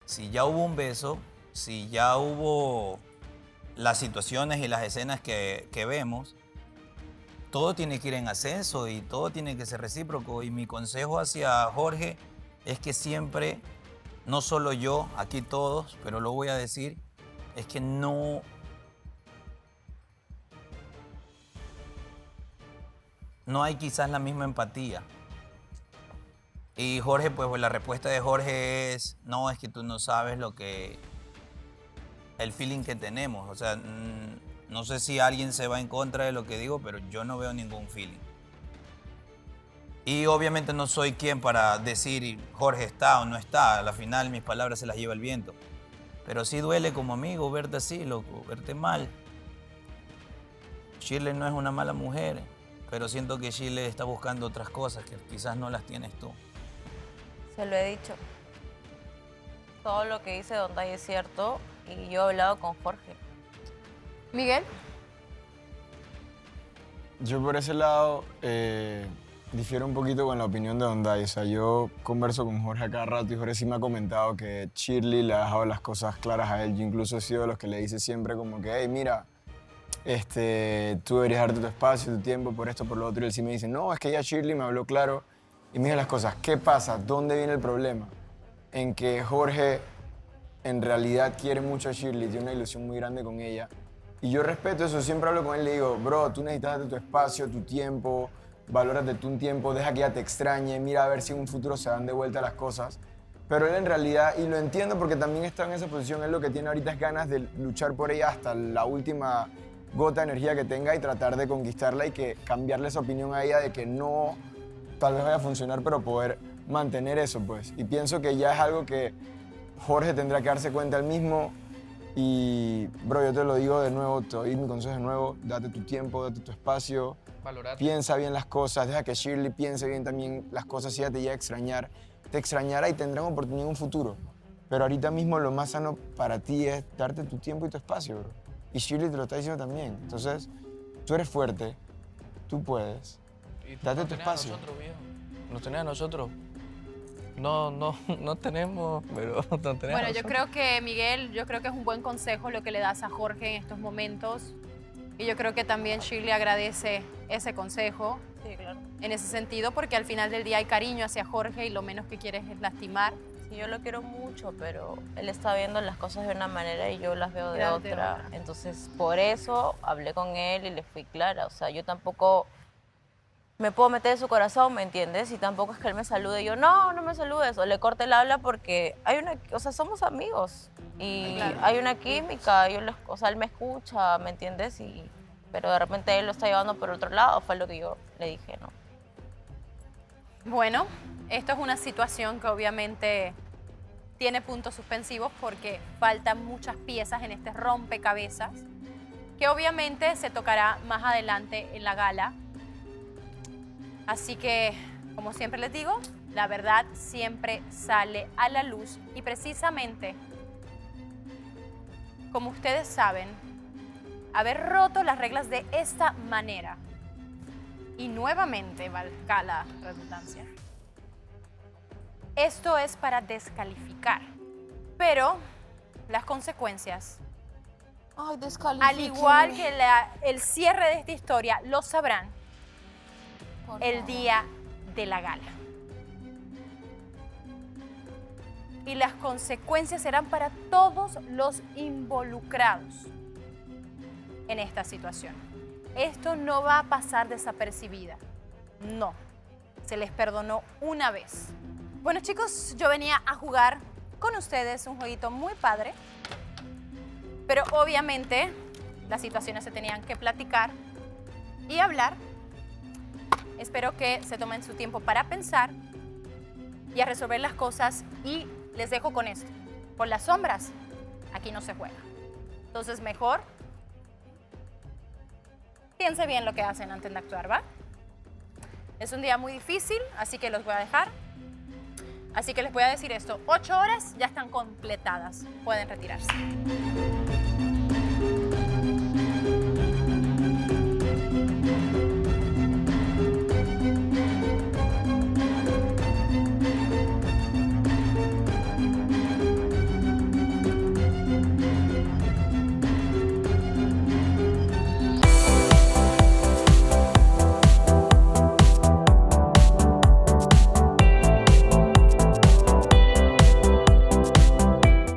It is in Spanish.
si ya hubo un beso, si ya hubo las situaciones y las escenas que vemos, todo tiene que ir en ascenso y todo tiene que ser recíproco. Y mi consejo hacia Jorge es que siempre, no solo yo, aquí todos, pero lo voy a decir, es que no hay quizás la misma empatía. Y Jorge, pues la respuesta de Jorge es, no, es que tú no sabes el feeling que tenemos. O sea, no sé si alguien se va en contra de lo que digo, pero yo no veo ningún feeling. Y obviamente no soy quien para decir Jorge está o no está. A la final mis palabras se las lleva el viento. Pero sí duele como amigo verte así, loco, verte mal. Shirley no es una mala mujer, pero siento que Shirley está buscando otras cosas que quizás no las tienes tú. Se lo he dicho. Todo lo que dice Don Day es cierto y yo he hablado con Jorge. Miguel. Yo por ese lado difiero un poquito con la opinión de Don Day. O sea, yo converso con Jorge a cada rato y Jorge sí me ha comentado que Shirley le ha dejado las cosas claras a él. Yo incluso he sido de los que le dice siempre como que, hey, mira, tú deberías darte tu espacio, tu tiempo, por esto, por lo otro. Y él sí me dice, no, es que ya Shirley me habló claro y me dijo las cosas. ¿Qué pasa? ¿Dónde viene el problema? En que Jorge en realidad quiere mucho a Shirley, tiene una ilusión muy grande con ella. Y yo respeto eso, siempre hablo con él y le digo, bro, tú necesitas darte tu espacio, tu tiempo, valórate tú un tiempo, deja que ella te extrañe, mira a ver si en un futuro se dan de vuelta las cosas. Pero él en realidad, y lo entiendo porque también está en esa posición, él lo que tiene ahorita es ganas de luchar por ella hasta la última gota de energía que tenga y tratar de conquistarla y que cambiarle esa opinión a ella de que no, tal vez vaya a funcionar, pero poder mantener eso, pues. Y pienso que ya es algo que Jorge tendrá que darse cuenta él mismo. Y, bro, yo te lo digo de nuevo, te doy mi consejo de nuevo, date tu tiempo, date tu espacio, Valorate. piensa bien las cosas, deja que Shirley piense bien también las cosas, si ella te llega a extrañar, te extrañará y tendrán oportunidad en un futuro. Pero ahorita mismo lo más sano para ti es darte tu tiempo y tu espacio, bro. Y Shirley te lo está diciendo también. Entonces, tú eres fuerte, tú puedes, Y tú date nos tu tenés a espacio. nosotros, viejo. Nos tenés a nosotros. No tenemos, pero nos tenés a Bueno, yo nosotros. creo que, Miguel, yo creo que es un buen consejo lo que le das a Jorge en estos momentos. Y yo creo que también Shirley agradece ese consejo Sí, claro. en ese sentido, porque al final del día hay cariño hacia Jorge y lo menos que quieres es lastimar. Sí, yo lo quiero mucho, pero él está viendo las cosas de una manera y yo las veo de Claro, de otra. otra. Entonces, por eso hablé con él y le fui clara. O sea, yo tampoco me puedo meter en su corazón, ¿me entiendes? Y tampoco es que él me salude y yo, no me saludes, o le corte el habla porque o sea, somos amigos y Claro. hay una química, o sea, él me escucha, ¿me entiendes? Pero de repente él lo está llevando por otro lado, fue lo que yo le dije, ¿no? Bueno, esto es una situación que obviamente tiene puntos suspensivos porque faltan muchas piezas en este rompecabezas, que obviamente se tocará más adelante en la gala. Así que, como siempre les digo, la verdad siempre sale a la luz y precisamente, como ustedes saben, haber roto las reglas de esta manera y nuevamente, valga la redundancia, esto es para descalificar, pero las consecuencias, Ay, al igual que el cierre de esta historia, lo sabrán el día de la gala. Y las consecuencias serán para todos los involucrados en esta situación. Esto no va a pasar desapercibida. No. Se les perdonó una vez. Bueno, chicos, yo venía a jugar con ustedes un jueguito muy padre, pero obviamente las situaciones se tenían que platicar y hablar. Espero que se tomen su tiempo para pensar y a resolver las cosas y les dejo con esto. Por las sombras, aquí no se juega. Entonces, mejor piense bien lo que hacen antes de actuar, ¿va? Es un día muy difícil, así que los voy a dejar. Así que les voy a decir esto, 8 horas ya están completadas. Pueden retirarse.